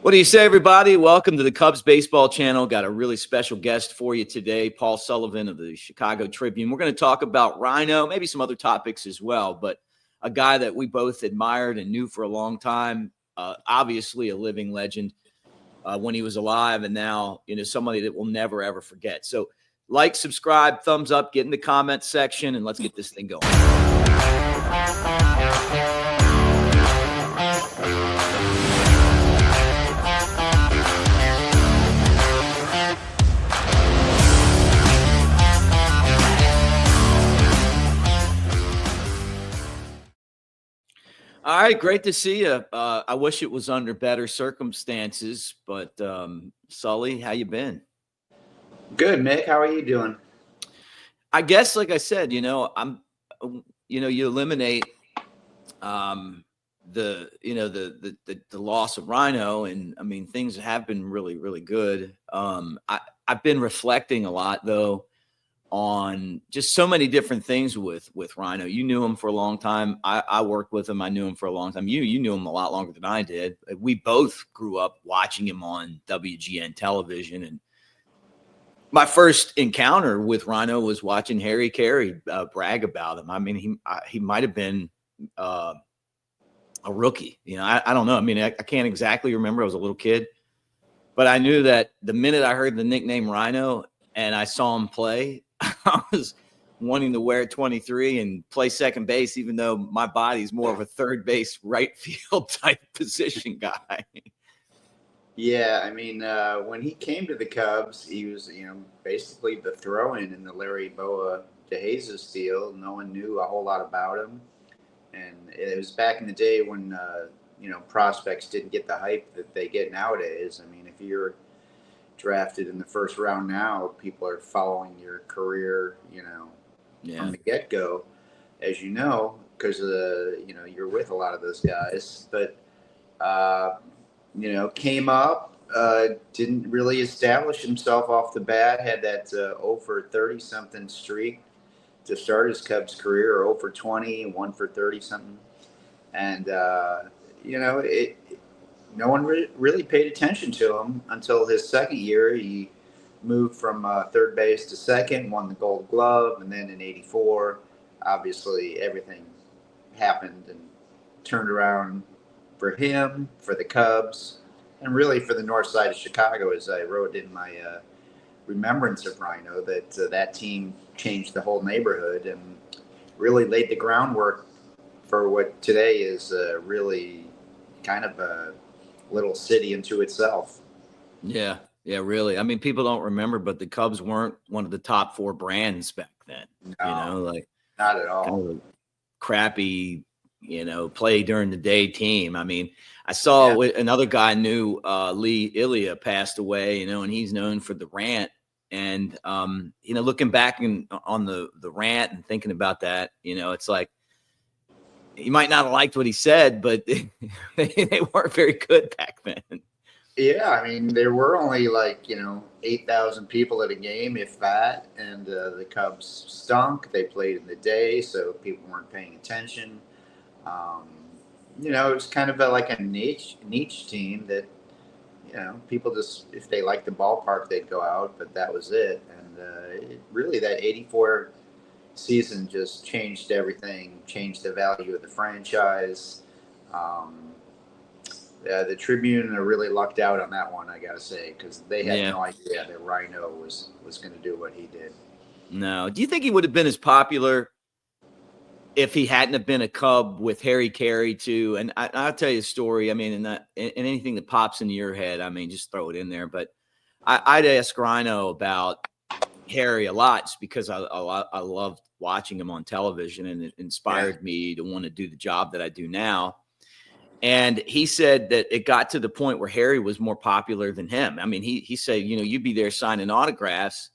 What do you say, everybody? Welcome to the Cubs Baseball Channel. Got a really special guest for you today, Paul Sullivan of the Chicago Tribune. We're going to talk about Rhino, maybe some other topics as well, but a guy that we both admired and knew for a long time, obviously a living legend when he was alive, and now, somebody that we'll never, ever forget. So like, subscribe, thumbs up, get in the comment section, and let's get this thing going. All right, great to see you. I wish it was under better circumstances, but Sully, how you been? Good, Mick. How are you doing? I guess, like I said, you eliminate the loss of Rhino, and I mean things have been really, really good. I've been reflecting a lot though on just so many different things with Rhino. You knew him for a long time. I worked with him. I knew him for a long time. You knew him a lot longer than I did. We both grew up watching him on WGN television. And my first encounter with Rhino was watching Harry Caray brag about him. I mean, he might have been a rookie. I don't know. I mean, I can't exactly remember. I was a little kid. But I knew that the minute I heard the nickname Rhino and I saw him play, I was wanting to wear 23 and play second base, even though my body's more of a third base, right field type position guy. Yeah, I mean, when he came to the Cubs, he was, basically the throw-in in the Larry Boa de Jesus deal. No one knew a whole lot about him. And it was back in the day when, prospects didn't get the hype that they get nowadays. I mean, if you're drafted in the first round now, people are following your career, from the get-go, as you know, because you're with a lot of those guys. But came up, didn't really establish himself off the bat, had that over 30-something streak to start his Cubs career, or over 20, 1 for 30-something. And, no one really paid attention to him until his second year. He moved from third base to second, won the Gold Glove, and then in '84, obviously everything happened and turned around for him, for the Cubs, and really for the north side of Chicago, as I wrote in my remembrance of Rhino, that team changed the whole neighborhood and really laid the groundwork for what today is really kind of a little city into itself. Yeah, really. I mean, people don't remember, but the Cubs weren't one of the top 4 brands back then. No, not at all. Kind of crappy, play during the day team. I mean, I saw another guy knew Lee Ilya passed away, and he's known for the rant. And looking back on the rant and thinking about that, it's like, you might not have liked what he said, but they weren't very good back then. Yeah, I mean, there were only 8,000 people at a game, if that, and the Cubs stunk. They played in the day, so people weren't paying attention. It was kind of like a niche team that, people just, if they liked the ballpark, they'd go out, but that was it. And really that '84 season just changed everything, changed the value of the franchise. The Tribune really lucked out on that one, I gotta say, because they had no idea that Rhino was going to do what he did. No. Do you think he would have been as popular if he hadn't have been a Cub with Harry Caray too? And I'll tell you a story. I mean, in anything that pops into your head, I mean, just throw it in there. But I'd ask Rhino about Harry a lot, just because I loved watching him on television, and it inspired me to want to do the job that I do now. And he said that it got to the point where Harry was more popular than him. I mean, he said, you'd be there signing autographs.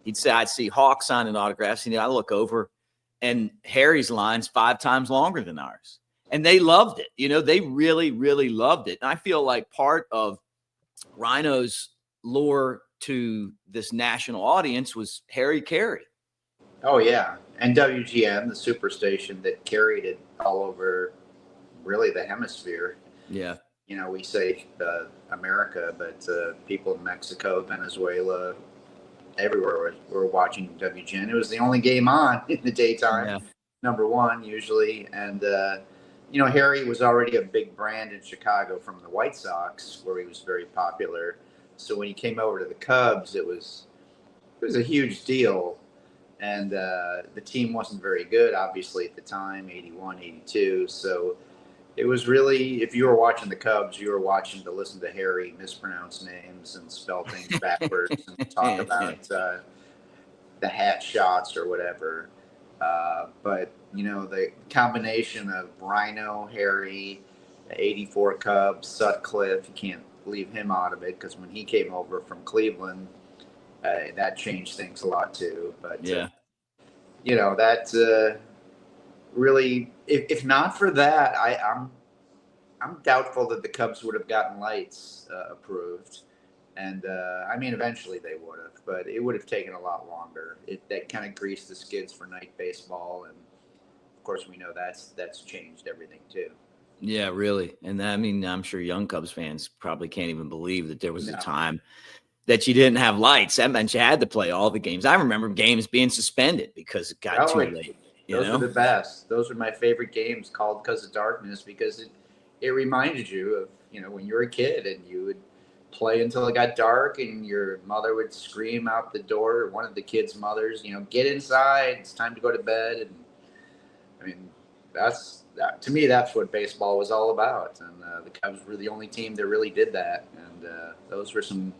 He'd say, I'd see Hawk signing autographs, and I look over, and Harry's line's 5 times longer than ours. And they loved it. They really, really loved it. And I feel like part of Rhino's lure to this national audience was Harry Caray. Oh, yeah. And WGN, the superstation that carried it all over really the hemisphere. Yeah. we say America, but people in Mexico, Venezuela, everywhere were watching WGN. It was the only game on in the daytime, Yeah. number one usually. And, Harry was already a big brand in Chicago from the White Sox, where he was very popular. So when he came over to the Cubs, it was a huge deal. And the team wasn't very good, obviously, at the time, 81, 82. So it was really, if you were watching the Cubs, you were watching to listen to Harry mispronounce names and spell things backwards and talk about the hat shots or whatever. But, the combination of Rhino, Harry, the 84 Cubs, Sutcliffe, you can't leave him out of it because when he came over from Cleveland, that changed things a lot too. But, Yeah. that really, if not for that, I'm doubtful that the Cubs would have gotten lights approved. And eventually they would have, but it would have taken a lot longer. That kind of greased the skids for night baseball, and of course we know that's changed everything too. Yeah, really. And I'm sure young Cubs fans probably can't even believe that there was a time that you didn't have lights. That meant you had to play all the games. I remember games being suspended because it got too late. Those were the best. Those were my favorite games, called Because of Darkness, because it reminded you of when you were a kid and you would play until it got dark, and your mother would scream out the door, or one of the kids' mothers, get inside, it's time to go to bed. And to me, that's what baseball was all about. And the Cubs were the only team that really did that. And those were some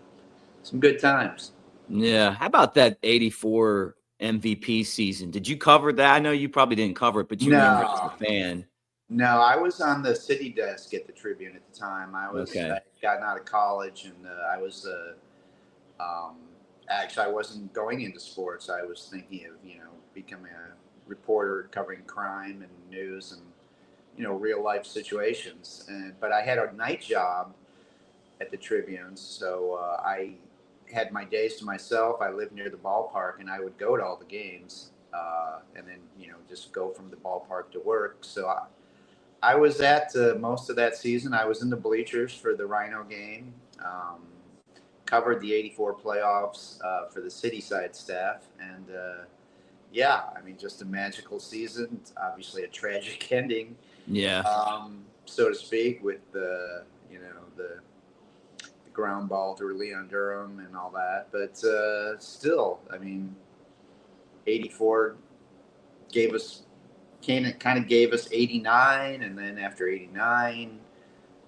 good times. Yeah. How about that 84 MVP season? Did you cover that? I know you probably didn't cover it, but you remember it as a fan. No, I was on the city desk at the Tribune at the time. I had gotten out of college, and I was actually, I wasn't going into sports. I was thinking of becoming a reporter covering crime and news and real life situations. But I had a night job at the Tribune, so I had my days to myself. I lived near the ballpark, and I would go to all the games, and then just go from the ballpark to work. So I was at most of that season. I was in the bleachers for the Rhino game, covered the 84 playoffs for the city side staff. And just a magical season. It's obviously a tragic ending, so to speak, with the ground ball through Leon Durham and all that. But still, 84 kind of gave us 89, and then after 89,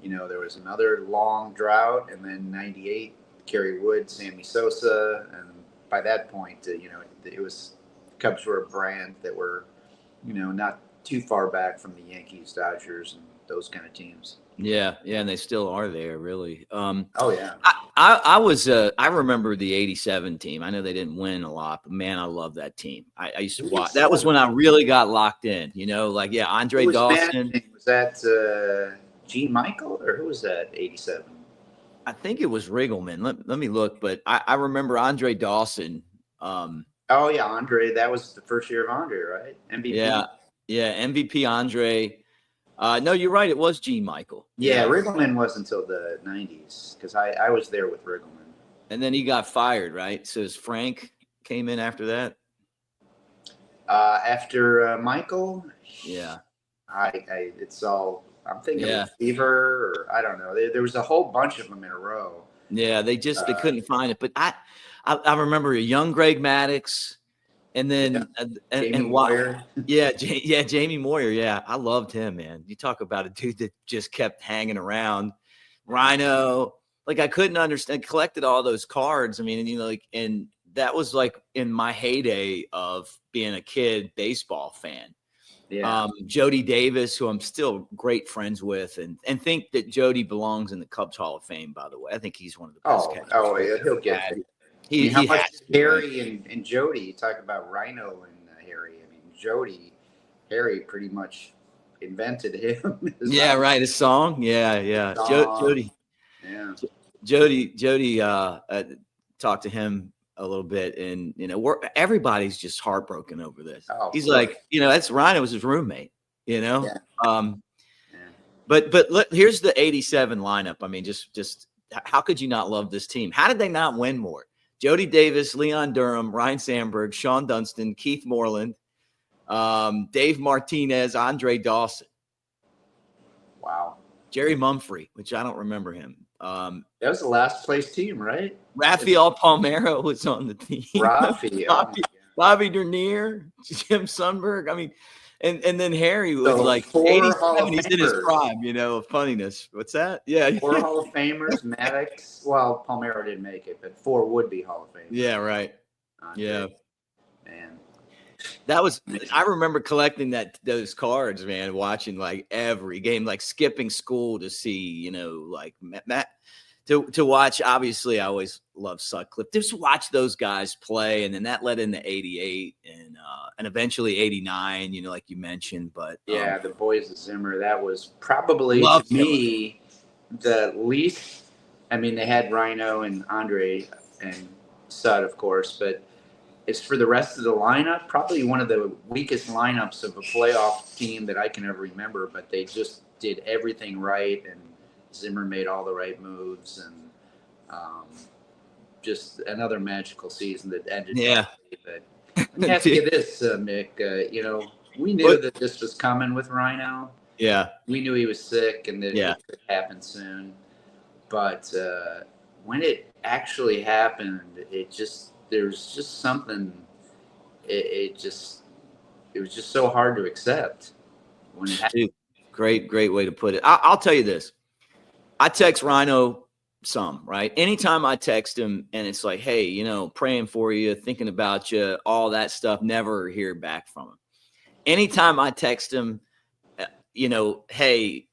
there was another long drought, and then 98, Kerry Wood, Sammy Sosa, and by that point, it was Cubs were a brand that were, not too far back from the Yankees, Dodgers, and those kind of teams. Yeah, and they still are there, really. Oh yeah. I remember the 87 team. I know they didn't win a lot, but man, I love that team. I used to watch. That was when I really got locked in, Andre Dawson. Was that Gene Michael, or who was that, 87? I think it was Riggleman. Let me look, but I remember Andre Dawson. Oh yeah, Andre. That was the first year of Andre, right? MVP. Yeah, MVP Andre. No, you're right. It was Gene Michael. Yeah, Riggleman wasn't until the 90s, because I was there with Riggleman. And then he got fired, right? So Frank came in after that? After Michael? Yeah. It's all, I'm thinking of Fever, or I don't know. There was a whole bunch of them in a row. Yeah, they couldn't find it. But I remember a young Greg Maddux. And then Jamie Moyer. Jamie Moyer. Yeah, I loved him, man. You talk about a dude that just kept hanging around. Rhino, I couldn't understand. Collected all those cards. And that was in my heyday of being a kid baseball fan. Yeah. Jody Davis, who I'm still great friends with, and think that Jody belongs in the Cubs Hall of Fame. By the way, I think he's one of the best catchers. Oh, yeah, he'll get it. How much Harry and Jody, you talk about Rhino and Harry. Harry pretty much invented him. Yeah, right. His song. Yeah. Jody. Yeah. Jody talked to him a little bit, and everybody's just heartbroken over this. He's that's Rhino was his roommate, Yeah. But look, here's the 87 lineup. I mean, just how could you not love this team? How did they not win more? Jody Davis, Leon Durham, Ryne Sandberg, Sean Dunston, Keith Moreland, Dave Martinez, Andre Dawson. Wow. Jerry Mumphrey, which I don't remember him. That was the last place team, right? Rafael Palmeiro was on the team. Bobby Dernier, Jim Sundberg. I mean, and then Harry was so like 87. He's in his prime, of funniness. What's that? Yeah. 4 Hall of Famers, Maddox. Well, Palmeiro didn't make it, but 4 would be Hall of Famers. Yeah, right. Yeah. Man. That was, I remember collecting those cards, man, watching like every game, like skipping school to see, like Matt, to watch. Obviously, I always loved Sutcliffe. Just watch those guys play. And then that led into 88 and eventually 89, like you mentioned. But yeah, the boys of Zimmer, that was probably to me the least. I mean, they had Rhino and Andre and Sud, of course, but it's for the rest of the lineup, probably one of the weakest lineups of a playoff team that I can ever remember, but they just did everything right, and Zimmer made all the right moves, and just another magical season that ended. Yeah. But let me ask you this, Mick, we knew that this was coming with Rhino. Yeah. We knew he was sick and that it could happen soon. But when it actually happened, there's just something. It was just so hard to accept when it happened. Dude, great way to put it. I'll tell you this. I text Rhino some, right? Anytime I text him and it's like, hey, praying for you, thinking about you, all that stuff, never hear back from him. Anytime I text him, hey,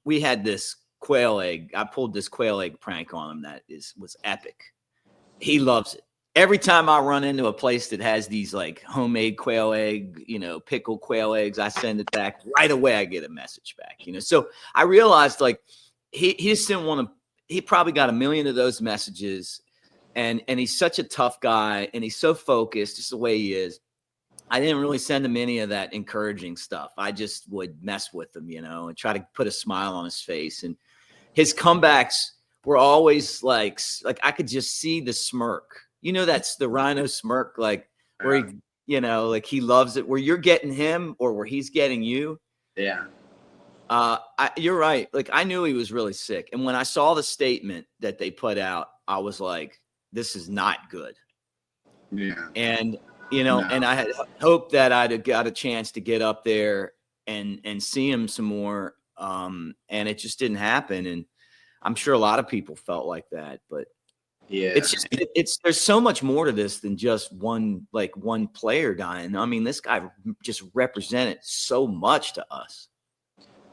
we had this quail egg. I pulled this quail egg prank on him that was epic. He loves it. Every time I run into a place that has these like homemade quail egg, pickled quail eggs, I send it back right away. I get a message back, So I realized like he just didn't want to. He probably got 1 million of those messages, and he's such a tough guy, and he's so focused, just the way he is. I didn't really send him any of that encouraging stuff. I just would mess with him, and try to put a smile on his face. And his comebacks were always like I could just see the smirk. That's the Rhino smirk, like where he, like he loves it, where you're getting him or where he's getting you. Yeah. You're right. Like I knew he was really sick. And when I saw the statement that they put out, I was like, this is not good. Yeah. And, and I had hoped that I'd have got a chance to get up there and see him some more. And it just didn't happen. And I'm sure a lot of people felt like that, but yeah, it's there's so much more to this than just one player dying. I mean, this guy just represented so much to us.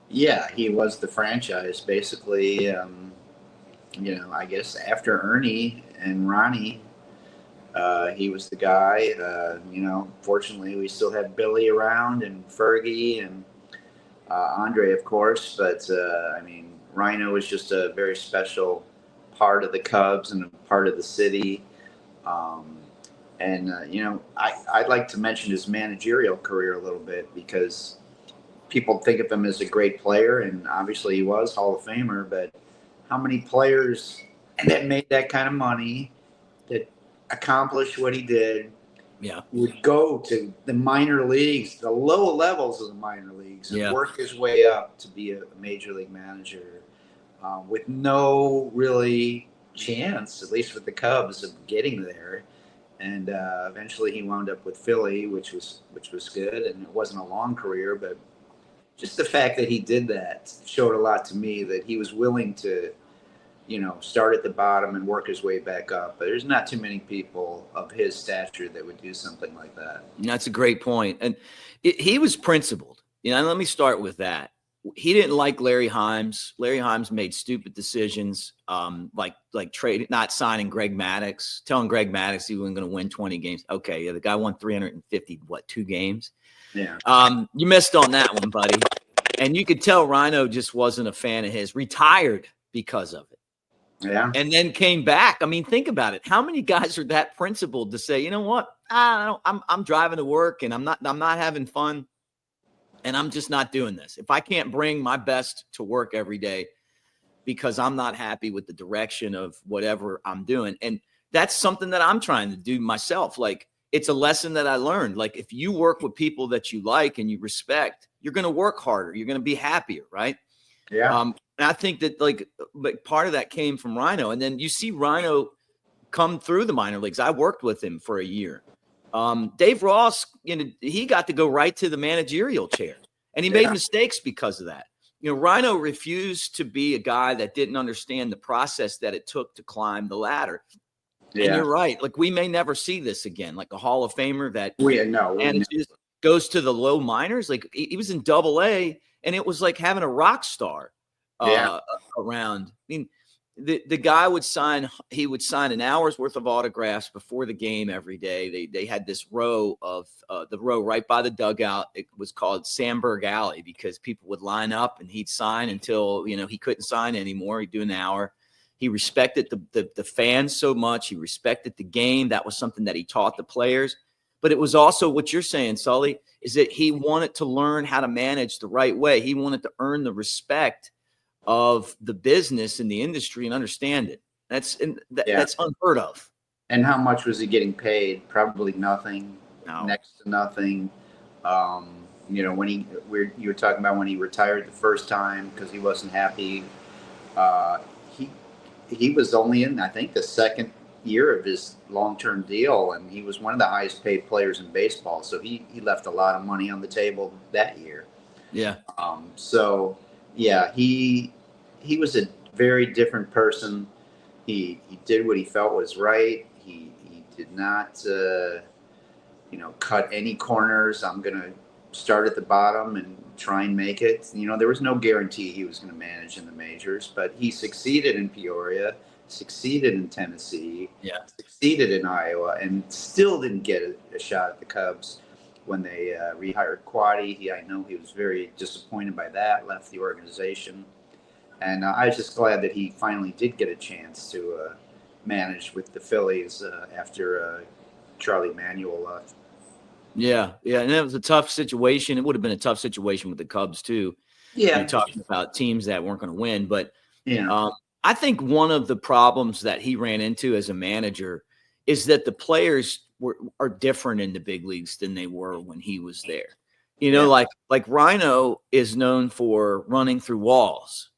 Yeah, he was the franchise basically. I guess after Ernie and Ronnie, he was the guy. Fortunately, we still had Billy around and Fergie and Andre, of course. But Rhino was just a very special part of the Cubs and a part of the city. I'd like to mention his managerial career a little bit because people think of him as a great player, and obviously he was Hall of Famer, but how many players that made that kind of money, that accomplished what he did, would go to the minor leagues, the lower levels of the minor leagues, and work his way up to be a major league manager with no really chance, at least with the Cubs, of getting there. And eventually he wound up with Philly, which was good, and it wasn't a long career, but just the fact that he did that showed a lot to me, that he was willing to, start at the bottom and work his way back up. But there's not too many people of his stature that would do something like that. That's a great point. And he was principled. Let me start with that. He didn't like Larry Himes. Larry Himes made stupid decisions, like trading, not signing Greg Maddux, telling Greg Maddux he wasn't going to win 20 games. Okay, the guy won 350, 2 games? Yeah. You missed on that one, buddy. And you could tell Rhino just wasn't a fan of his. Retired because of it. Yeah. And then came back. I mean, think about it. How many guys are that principled to say, you know what? I'm driving to work and I'm not having fun. And I'm just not doing this. If I can't bring my best to work every day because I'm not happy with the direction of whatever I'm doing. And that's something that I'm trying to do myself. Like, it's a lesson that I learned. Like, if you work with people that you like and you respect, you're going to work harder. You're going to be happier. Right. Yeah. And I think that like part of that came from Rhino. And then you see Rhino come through the minor leagues. I worked with him for a year. Dave Ross, he got to go right to the managerial chair, and he made mistakes because of that. Rhino refused to be a guy that didn't understand the process that it took to climb the ladder. Yeah. And you're right. Like, we may never see this again, like a Hall of Famer that goes to the low minors. Like, he was in Double-A, and it was like having a rock star around. I mean, the guy would sign an hour's worth of autographs before the game every day. They had this row of the row right by the dugout. It was called Sandberg Alley because people would line up and he'd sign until, he couldn't sign anymore. He'd do an hour. He respected the fans so much. He respected the game. That was something that he taught the players. But it was also what you're saying, Sully, is that he wanted to learn how to manage the right way. He wanted to earn the respect of the business and the industry and understand it. That's unheard of. And how much was he getting paid? Probably nothing. No. Next to nothing. When you were talking about when he retired the first time because he wasn't happy. He was only in, I think, the second year of his long-term deal, and he was one of the highest paid players in baseball. So he left a lot of money on the table that year. Yeah. He was a very different person. He did what he felt was right. He did not, cut any corners. I'm going to start at the bottom and try and make it. There was no guarantee he was going to manage in the majors, but he succeeded in Peoria, succeeded in Tennessee, succeeded in Iowa, and still didn't get a shot at the Cubs. When they rehired Quaddy, I know he was very disappointed by that, left the organization. And I was just glad that he finally did get a chance to manage with the Phillies after Charlie Manuel left. Yeah, and it was a tough situation. It would have been a tough situation with the Cubs, too. Yeah. You're talking about teams that weren't going to win. But I think one of the problems that he ran into as a manager is that the players are different in the big leagues than they were when he was there. Like Rhino is known for running through walls.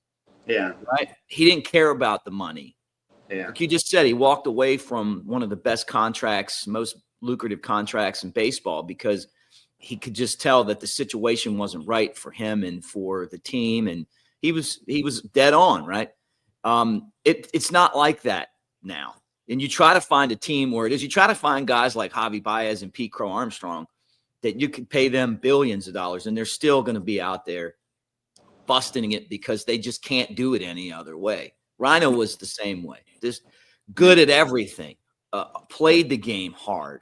Yeah. Right. He didn't care about the money. Yeah. Like you just said, he walked away from one of the best contracts, most lucrative contracts in baseball because he could just tell that the situation wasn't right for him and for the team. And he was dead on. Right. It's not like that now. And you try to find a team where it is. You try to find guys like Javi Baez and Pete Crow Armstrong that you could pay them billions of dollars, and they're still going to be out there busting it because they just can't do it any other way. Rhino was the same way. Just good at everything, played the game hard,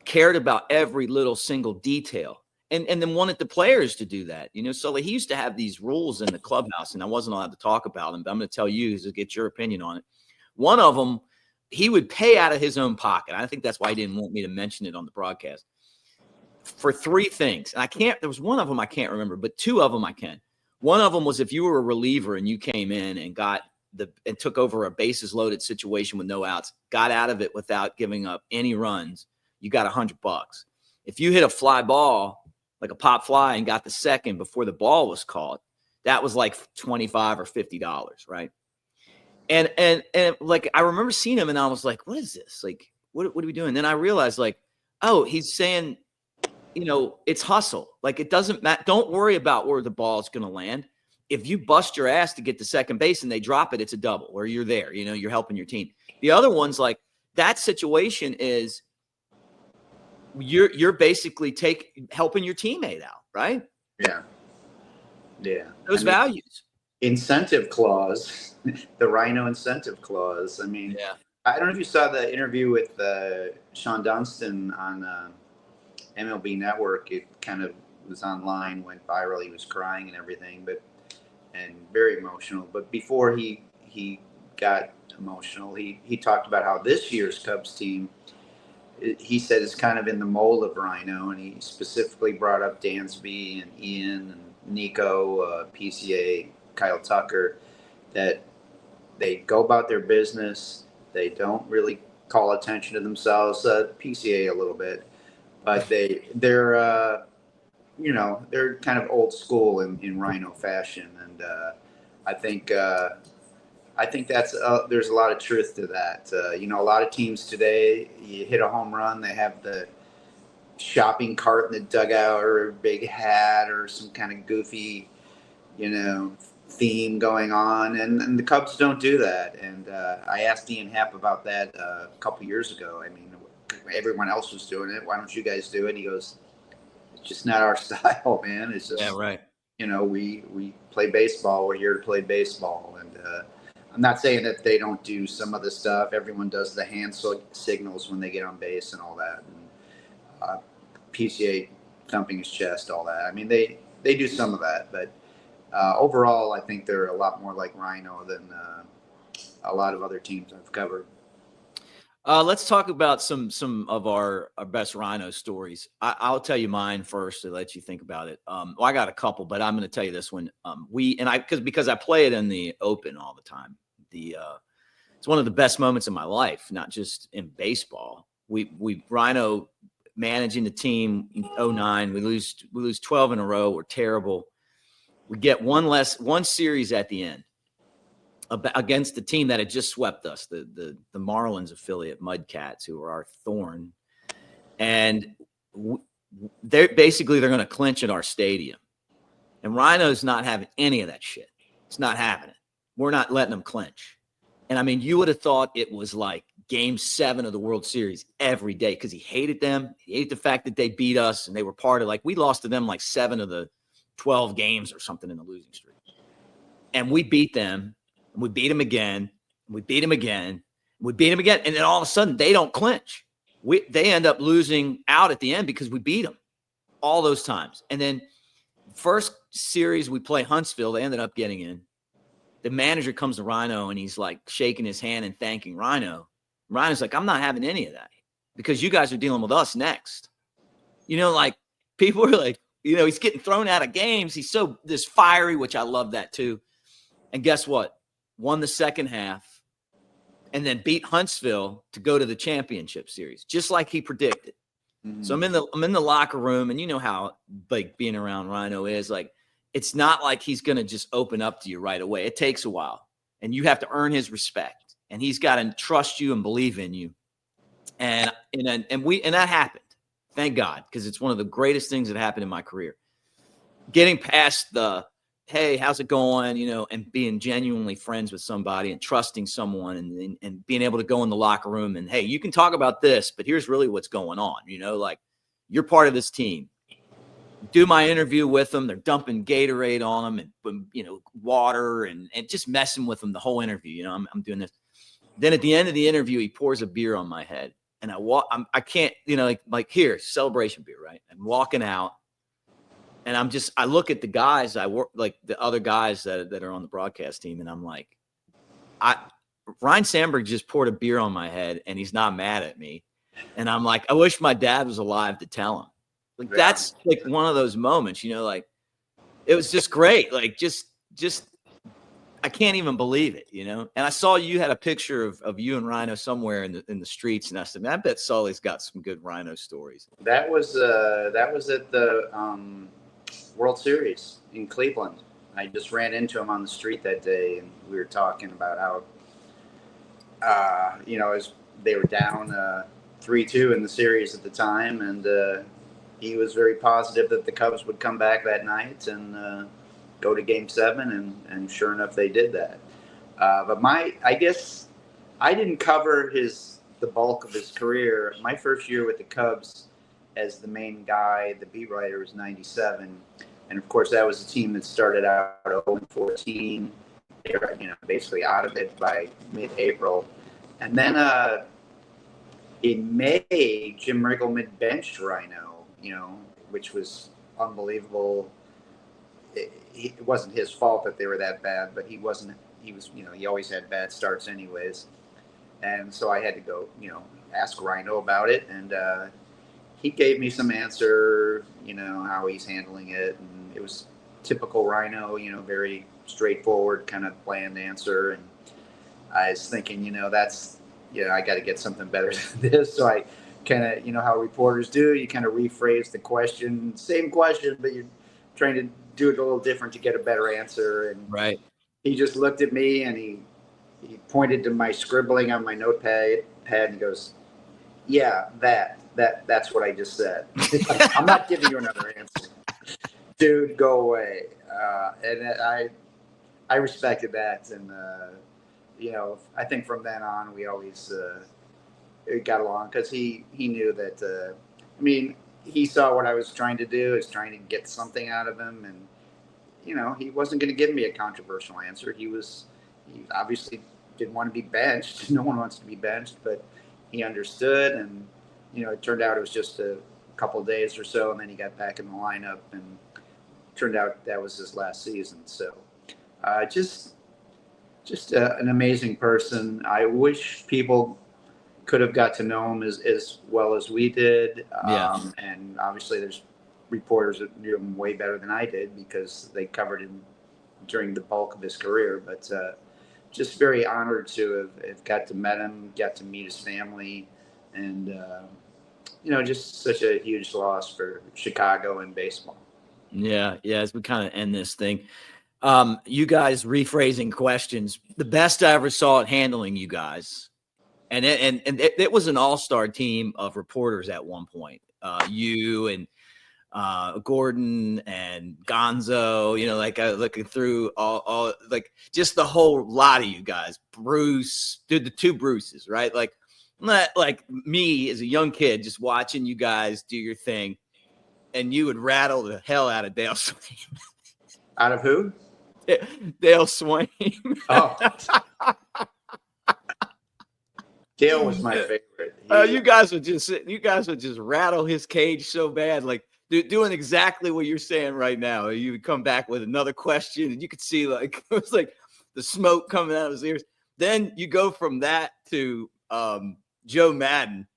cared about every little single detail, and then wanted the players to do that. So he used to have these rules in the clubhouse, and I wasn't allowed to talk about them, but I'm going to tell you to get your opinion on it. One of them, he would pay out of his own pocket. I think that's why he didn't want me to mention it on the broadcast. For three things. And there was one of them I can't remember, but two of them I can. One of them was if you were a reliever and you came in and and took over a bases loaded situation with no outs, got out of it without giving up any runs, you got $100. If you hit a fly ball, like a pop fly, and got the second before the ball was called, that was like $25 or $50, right? And like I remember seeing him and I was like, what is this? Like, what are we doing? Then I realized, like, oh, he's saying, it's hustle. Like, it doesn't matter. Don't worry about where the ball is going to land. If you bust your ass to get to second base and they drop it, it's a double, or you're there. You're helping your team. The other one's like that situation is you're basically helping your teammate out, right? Yeah. Those values. Incentive clause, the Rhino incentive clause. I mean, I don't know if you saw the interview with Sean Dunston on MLB Network. It kind of was online, went viral. He was crying and everything, and very emotional. But before he got emotional, he talked about how this year's Cubs team he said is kind of in the mold of Rhino, and he specifically brought up Dansby and Ian and Nico, PCA, Kyle Tucker, that they go about their business. They don't really call attention to themselves. PCA a little bit, but they're they're kind of old school in Rhino fashion, and I think that's there's a lot of truth to that. A lot of teams today, you hit a home run, they have the shopping cart in the dugout or a big hat or some kind of goofy, theme going on, and the Cubs don't do that. And I asked Ian Happ about that a couple years ago. I mean, everyone else was doing it. Why don't you guys do it? He goes, it's just not our style, man. It's just, Yeah, right. We play baseball. We're here to play baseball. And I'm not saying that they don't do some of the stuff. Everyone does the hand signals when they get on base and all that. And PCA thumping his chest, all that. I mean, they do some of that, but overall, I think they're a lot more like Rhino than a lot of other teams I've covered. Let's talk about some of our best Rhino stories. I'll tell you mine first to let you think about it. Well, I got a couple, but I'm going to tell you this one. Because I play it in the open all the time. It's one of the best moments of my life, not just in baseball. We Rhino managing the team in 2009. We lose 12 in a row. We're terrible. We get one series at the end against the team that had just swept us, the Marlins affiliate Mudcats, who are our thorn. And they're going to clinch at our stadium. And Rhino's not having any of that shit. It's not happening. We're not letting them clinch. And I mean, you would have thought it was like Game 7 of the World Series every day because he hated them. He hated the fact that they beat us and they were part of, we lost to them 7 of the 12 games or something in the losing streak. And we beat them, and we beat them again, and we beat them again, and we beat them again. And then all of a sudden, they don't clinch. They end up losing out at the end because we beat them all those times. And then first series we play Huntsville, they ended up getting in. The manager comes to Rhino, and he's shaking his hand and thanking Rhino. Rhino's like, I'm not having any of that because you guys are dealing with us next. People are like, he's getting thrown out of games. He's so this fiery, which I love that too. And guess what? Won the second half and then beat Huntsville to go to the championship series, just like he predicted. Mm-hmm. So I'm in the locker room, and you know how being around Rhino is. It's not like he's going to just open up to you right away. It takes a while, and you have to earn his respect, and he's got to trust you and believe in you. And that happened. Thank God, because it's one of the greatest things that happened in my career. Getting past the, hey, how's it going, and being genuinely friends with somebody and trusting someone and being able to go in the locker room and, hey, you can talk about this, but here's really what's going on, you're part of this team. Do my interview with them. They're dumping Gatorade on them and, water and just messing with them the whole interview. I'm doing this. Then at the end of the interview, he pours a beer on my head. And I can't, here, celebration beer, right? I'm walking out, and I look at the guys I work, the other guys that are on the broadcast team, and I'm like, Ryne Sandberg just poured a beer on my head, and he's not mad at me. And I'm like, I wish my dad was alive to tell him. That's one of those moments, it was just great. Just I can't even believe it, And I saw you had a picture of you and Rhino somewhere in the streets, and I said, man, I bet Sully's got some good Rhino stories. That was at the World Series in Cleveland. I just ran into him on the street that day, and we were talking about how, as they were down 3-2 in the series at the time, and he was very positive that the Cubs would come back that night and go to Game 7, and sure enough, they did that. But I guess I didn't cover the bulk of his career. My first year with the Cubs as the main guy, the beat writer, was 97. And of course, that was a team that started out 0-14. They were, basically out of it by mid-April. And then in May, Jim Riggleman benched Rhino, which was unbelievable. It wasn't his fault that they were that bad, but he always had bad starts anyways. And so I had to go, ask Rhino about it. And he gave me some answer, how he's handling it. And it was typical Rhino, very straightforward, kind of bland answer. And I was thinking, that's, I got to get something better than this. So I kind of, how reporters do, you kind of rephrase the question, same question, but you're trying to do it a little different to get a better answer. And right. He just looked at me and he pointed to my scribbling on my notepad and he goes, "Yeah, that's what I just said. I'm not giving you another answer, dude. Go away." And I respected that, and I think from then on we always got along because he knew that. He saw what I was trying to do. I was trying to get something out of him, and he wasn't going to give me a controversial answer. He obviously didn't want to be benched. No one wants to be benched, but he understood, and it turned out it was just a couple of days or so, and then he got back in the lineup, and turned out that was his last season. So, just an amazing person. I wish people could have got to know him as well as we did. And obviously, there's reporters that knew him way better than I did because they covered him during the bulk of his career. But just very honored to have got to meet him, got to meet his family, and just such a huge loss for Chicago and baseball. Yeah. As we kind of end this thing, you guys rephrasing questions. The best I ever saw at handling you guys, and it was an all-star team of reporters at one point. You and Gordon and Gonzo, looking through all like just the whole lot of you guys. Bruce, did the two Bruces, right? Like me as a young kid, just watching you guys do your thing, and you would rattle the hell out of Dale Swain. Out of who? Dale Swain. Oh. Dale was my favorite. You guys would just rattle his cage so bad, like doing exactly what you're saying right now. You would come back with another question, and you could see it was like the smoke coming out of his ears. Then you go from that to Joe Madden,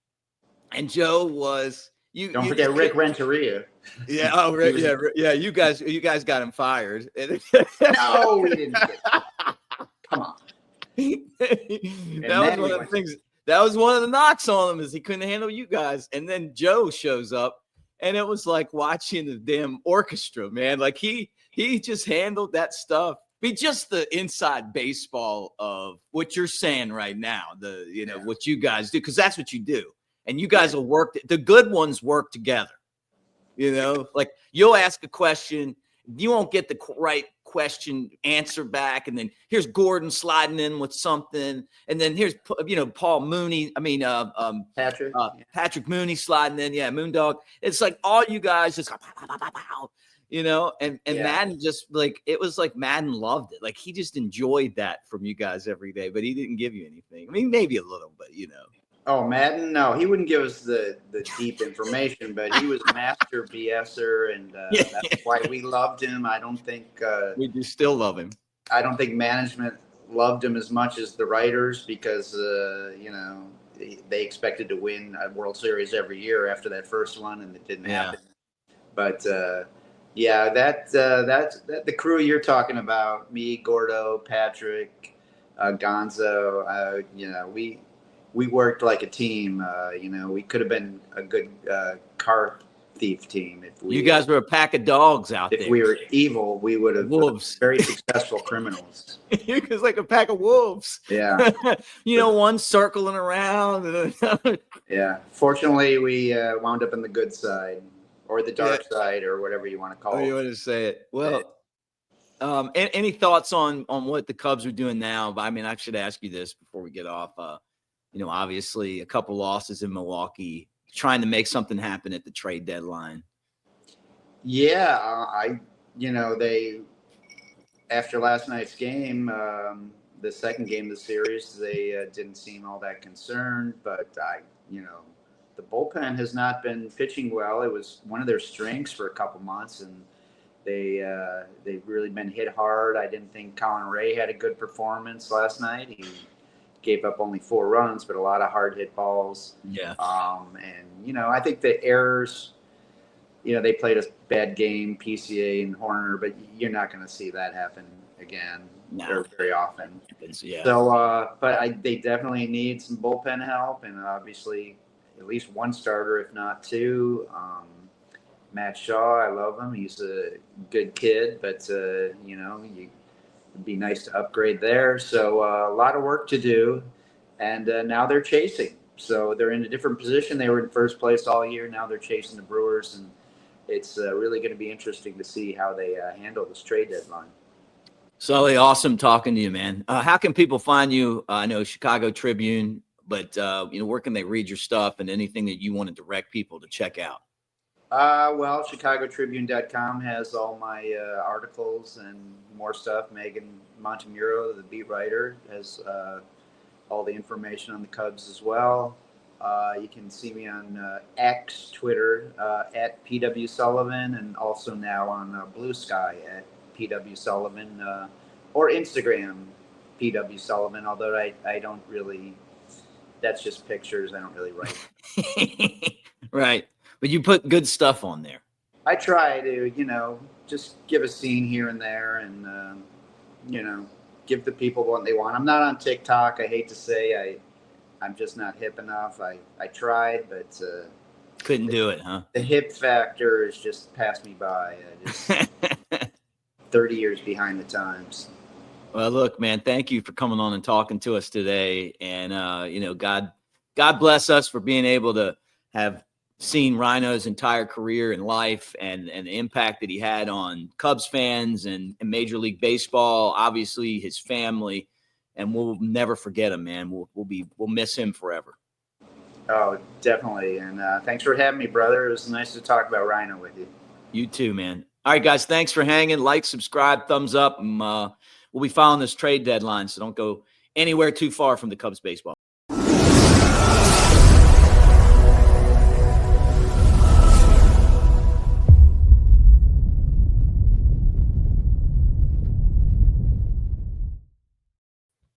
and Joe was you. Don't forget Rick Renteria. Yeah. Oh, right. Yeah. You guys got him fired. No, we didn't. Come on. That was one of the things. That was one of the knocks on him is he couldn't handle you guys. And then Joe shows up, and it was like watching the damn orchestra, man. Like he just handled that stuff. Just the inside baseball of what you're saying right now, what you guys do, because that's what you do. And you guys will work. The good ones work together. Like you'll ask a question, you won't get the right question answer back, and then here's Gordon sliding in with something, and then here's Paul Mooney. Patrick Mooney sliding in. Yeah, Moondog. It's like all you guys just and Madden just it was like Madden loved it. Like he just enjoyed that from you guys every day, but he didn't give you anything. I mean, maybe a little, but Oh, Madden? No, he wouldn't give us the deep information, but he was a master BSer, and that's why we loved him. I don't think we do still love him. I don't think management loved him as much as the writers because they expected to win a World Series every year after that first one, and it didn't happen. But that's the crew you're talking about. Me, Gordo, Patrick, Gonzo. We worked like a team. We could have been a good car thief team if we. You guys were a pack of dogs out there. If we were evil, we would have wolves. Very successful criminals. It was like a pack of wolves. Yeah. One circling around. Yeah. Fortunately, we wound up on the good side or the dark side or whatever you want to call it. You want to say it. Well, any thoughts on what the Cubs are doing now? I mean, I should ask you this before we get off. Obviously a couple losses in Milwaukee, trying to make something happen at the trade deadline. Yeah, they after last night's game, the second game of the series, they didn't seem all that concerned. But the bullpen has not been pitching well. It was one of their strengths for a couple months, and they've really been hit hard. I didn't think Colin Ray had a good performance last night. He gave up only 4 runs, but a lot of hard hit balls. Yeah. And I think the errors, they played a bad game, PCA and Horner, but you're not going to see that happen again very often. Yeah. So, but they definitely need some bullpen help, and obviously at least one starter, if not 2. Matt Shaw, I love him. He's a good kid, but it'd be nice to upgrade there. So a lot of work to do, and now they're chasing. So they're in a different position. They were in first place all year. Now they're chasing the Brewers, and it's really going to be interesting to see how they handle this trade deadline. Sully, awesome talking to you, man. How can people find you? I know Chicago Tribune, but where can they read your stuff and anything that you want to direct people to check out? Well, ChicagoTribune.com has all my articles and more stuff. Megan Montemuro, the beat writer, has all the information on the Cubs as well. You can see me on X, Twitter, at PW Sullivan, and also now on Blue Sky at PW Sullivan, or Instagram, PW Sullivan, although I don't really, that's just pictures. I don't really write. Right. But you put good stuff on there. I try to, just give a scene here and there and, give the people what they want. I'm not on TikTok. I hate to say I'm just not hip enough. I tried, but couldn't do it, huh? The hip factor has just passed me by. 30 years behind the times. Well, look, man, thank you for coming on and talking to us today. And, God bless us for being able to have seen Rhino's entire career and life and the impact that he had on Cubs fans and Major League Baseball, obviously his family, and we'll never forget him, man. We'll miss him forever. Oh, definitely. And thanks for having me, brother. It was nice to talk about Rhino with you. You too, man. All right, guys, thanks for hanging. Like, subscribe, thumbs up. And, we'll be following this trade deadline, so don't go anywhere too far from the Cubs baseball.